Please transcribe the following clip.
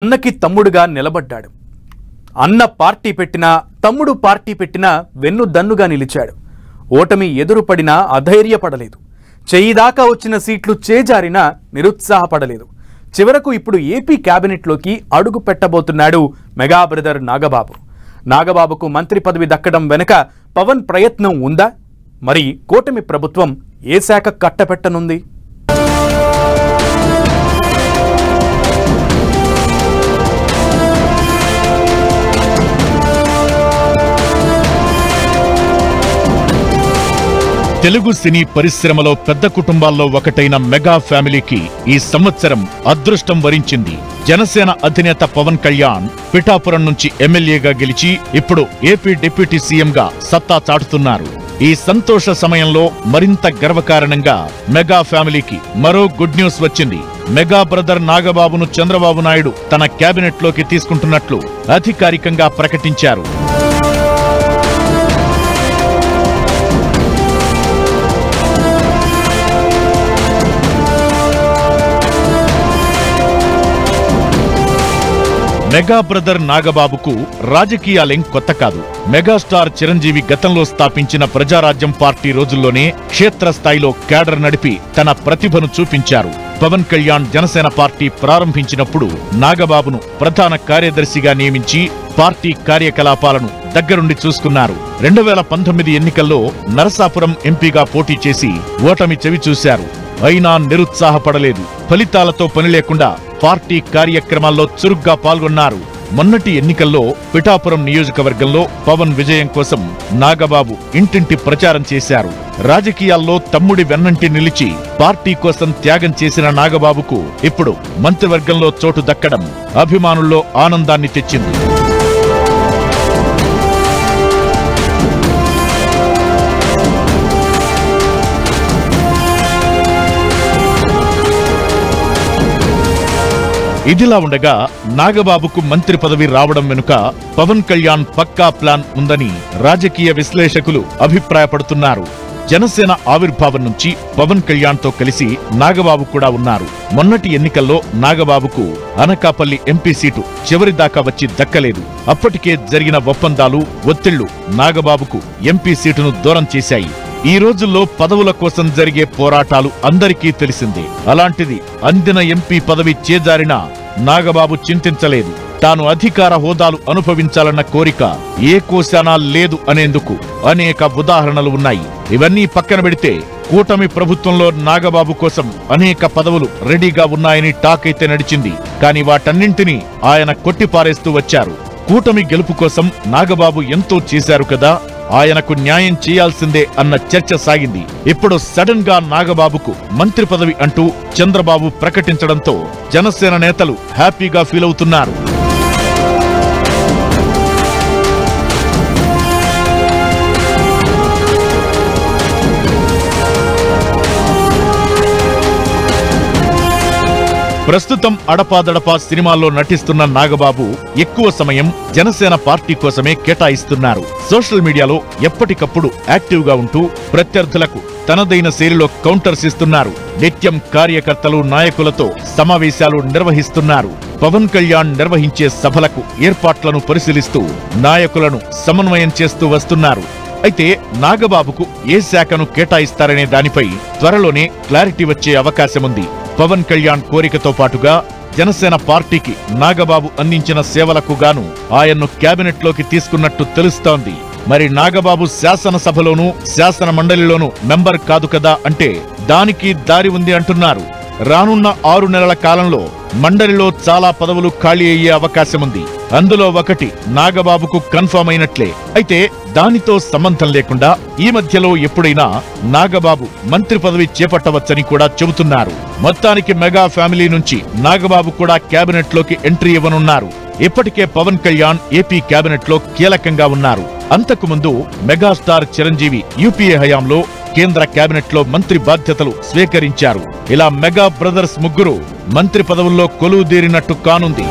అన్నకి తమ్ముడుగా నిలబడ్డాడు. అన్న పార్టీ పెట్టినా తమ్ముడు పార్టీ పెట్టినా వెన్నుదన్నుగా నిలిచాడు. ఓటమి ఎదురుపడినా అధైర్యపడలేదు. చెయ్యిదాకా వచ్చిన సీట్లు చేజారినా నిరుత్సాహపడలేదు. చివరకు ఇప్పుడు ఏపీ క్యాబినెట్లోకి అడుగు పెట్టబోతున్నాడు మెగా బ్రదర్ నాగబాబు. నాగబాబుకు మంత్రి పదవి దక్కడం వెనుక పవన్ ప్రయత్నం ఉందా? మరి కూటమి ప్రభుత్వం ఏ శాఖ కట్టపెట్టనుంది? తెలుగు సినీ పరిశ్రమలో పెద్ద కుటుంబాల్లో ఒకటైన మెగా ఫ్యామిలీకి ఈ సంవత్సరం అదృష్టం వరించింది. జనసేన అధినేత పవన్ కళ్యాణ్ పిఠాపురం నుంచి ఎమ్మెల్యేగా గెలిచి ఇప్పుడు ఏపీ డిప్యూటీ సీఎంగా సత్తా చాటుతున్నారు. ఈ సంతోష సమయంలో మరింత గర్వకారణంగా మెగా ఫ్యామిలీకి మరో గుడ్ న్యూస్ వచ్చింది. మెగా బ్రదర్ నాగబాబును చంద్రబాబు నాయుడు తన క్యాబినెట్లోకి తీసుకుంటున్నట్లు అధికారికంగా ప్రకటించారు. మెగా బ్రదర్ నాగబాబుకు రాజకీయాలేం కొత్త కాదు. మెగాస్టార్ చిరంజీవి గతంలో స్థాపించిన ప్రజారాజ్యం పార్టీ రోజుల్లోనే క్షేత్రస్థాయిలో క్యాడర్ నడిపి తన ప్రతిభను చూపించారు. పవన్ కళ్యాణ్ జనసేన పార్టీ ప్రారంభించినప్పుడు నాగబాబును ప్రధాన కార్యదర్శిగా నియమించి పార్టీ కార్యకలాపాలను దగ్గరుండి చూసుకున్నారు. 2019 ఎన్నికల్లో నరసాపురం ఎంపీగా పోటీ చేసి ఓటమి చవిచూశారు. అయినా నిరుత్సాహపడలేదు. ఫలితాలతో పని లేకుండా పార్టీ కార్యక్రమాల్లో చురుగ్గా పాల్గొన్నారు. మొన్నటి ఎన్నికల్లో పిఠాపురం నియోజకవర్గంలో పవన్ విజయం కోసం నాగబాబు ఇంటింటి ప్రచారం చేశారు. రాజకీయాల్లో తమ్ముడి వెన్నంటి నిలిచి పార్టీ కోసం త్యాగం చేసిన నాగబాబుకు ఇప్పుడు మంత్రివర్గంలో చోటు దక్కడం అభిమానుల్లో ఆనందాన్ని తెచ్చింది. ఇదిలా ఉండగా నాగబాబుకు మంత్రి పదవి రావడం వెనుక పవన్ కళ్యాణ్ పక్కా ప్లాన్ ఉందని రాజకీయ విశ్లేషకులు అభిప్రాయపడుతున్నారు. జనసేన ఆవిర్భావం నుంచి పవన్ కళ్యాణ్ తో కలిసి నాగబాబు కూడా ఉన్నారు. మొన్నటి ఎన్నికల్లో నాగబాబుకు అనకాపల్లి ఎంపీ సీటు చివరిదాకా వచ్చి దక్కలేదు. అప్పటికే జరిగిన ఒప్పందాలు, ఒత్తిళ్లు నాగబాబుకు ఎంపీ సీటును దూరం చేశాయి. ఈ రోజుల్లో పదవుల కోసం జరిగే పోరాటాలు అందరికీ తెలిసిందే. అలాంటిది అందిన ఎంపీ పదవి చేజారినా నాగబాబు చింతించలేదు. తాను అధికార హోదాలు అనుభవించాలన్న కోరిక ఏ కోశానా లేదు అనేందుకు అనేక ఉదాహరణలు ఉన్నాయి. ఇవన్నీ పక్కన పెడితే కూటమి ప్రభుత్వంలో నాగబాబు కోసం అనేక పదవులు రెడీగా ఉన్నాయని టాక్ అయితే నడిచింది. కానీ వాటన్నింటినీ ఆయన కొట్టిపారేస్తూ వచ్చారు. కూటమి గెలుపు కోసం నాగబాబు ఎంతో చేశారు కదా, ఆయనకు న్యాయం చేయాల్సిందే అన్న చర్చ సాగింది. ఇప్పుడు సడన్ గా నాగబాబుకు మంత్రి పదవి అంటూ చంద్రబాబు ప్రకటించడంతో జనసేన నేతలు హ్యాపీగా ఫీల్ అవుతున్నారు. ప్రస్తుతం అడపాదడపా సినిమాల్లో నటిస్తున్న నాగబాబు ఎక్కువ సమయం జనసేన పార్టీ కోసమే కేటాయిస్తున్నారు. సోషల్ మీడియాలో ఎప్పటికప్పుడు యాక్టివ్ గా ఉంటూ ప్రత్యర్థులకు తనదైన శైలిలో కౌంటర్స్ ఇస్తున్నారు. నిత్యం కార్యకర్తలు, నాయకులతో సమావేశాలు నిర్వహిస్తున్నారు. పవన్ కళ్యాణ్ నిర్వహించే సభలకు ఏర్పాట్లను పరిశీలిస్తూ నాయకులను సమన్వయం చేస్తూ వస్తున్నారు. అయితే నాగబాబుకు ఏ శాఖను కేటాయిస్తారనే దానిపై త్వరలోనే క్లారిటీ వచ్చే అవకాశముంది. పవన్ కళ్యాణ్ కోరికతో పాటుగా జనసేన పార్టీకి నాగబాబు అందించిన సేవలకు గాను ఆయన్ను క్యాబినెట్లోకి తీసుకున్నట్టు తెలుస్తోంది. మరి నాగబాబు శాసనసభలోనూ శాసన మండలిలోనూ మెంబర్ కాదు కదా అంటే దానికి దారి ఉంది అంటున్నారు. రానున్న 6 నెలల కాలంలో మండలిలో చాలా పదవులు ఖాళీ అయ్యే అవకాశముంది. అందులో ఒకటి నాగబాబుకు కన్ఫర్మ్ అయినట్లే. అయితే దానితో సంబంధం లేకుండా ఈ మధ్యలో ఎప్పుడైనా నాగబాబు మంత్రి పదవి చేపట్టవచ్చని కూడా చెబుతున్నారు. మొత్తానికి మెగా ఫ్యామిలీ నుంచి నాగబాబు కూడా క్యాబినెట్ లోకి ఎంట్రీ ఇవ్వనున్నారు. ఇప్పటికే పవన్ కళ్యాణ్ ఏపీ క్యాబినెట్ లో కీలకంగా ఉన్నారు. అంతకుముందు మెగాస్టార్ చిరంజీవి యూపీఏ హయాంలో కేంద్ర క్యాబినెట్ లో మంత్రి బాధ్యతలు స్వీకరించారు. ఇలా మెగా బ్రదర్స్ ముగ్గురు మంత్రి పదవుల్లో కొలువుదీరినట్టు కానుంది.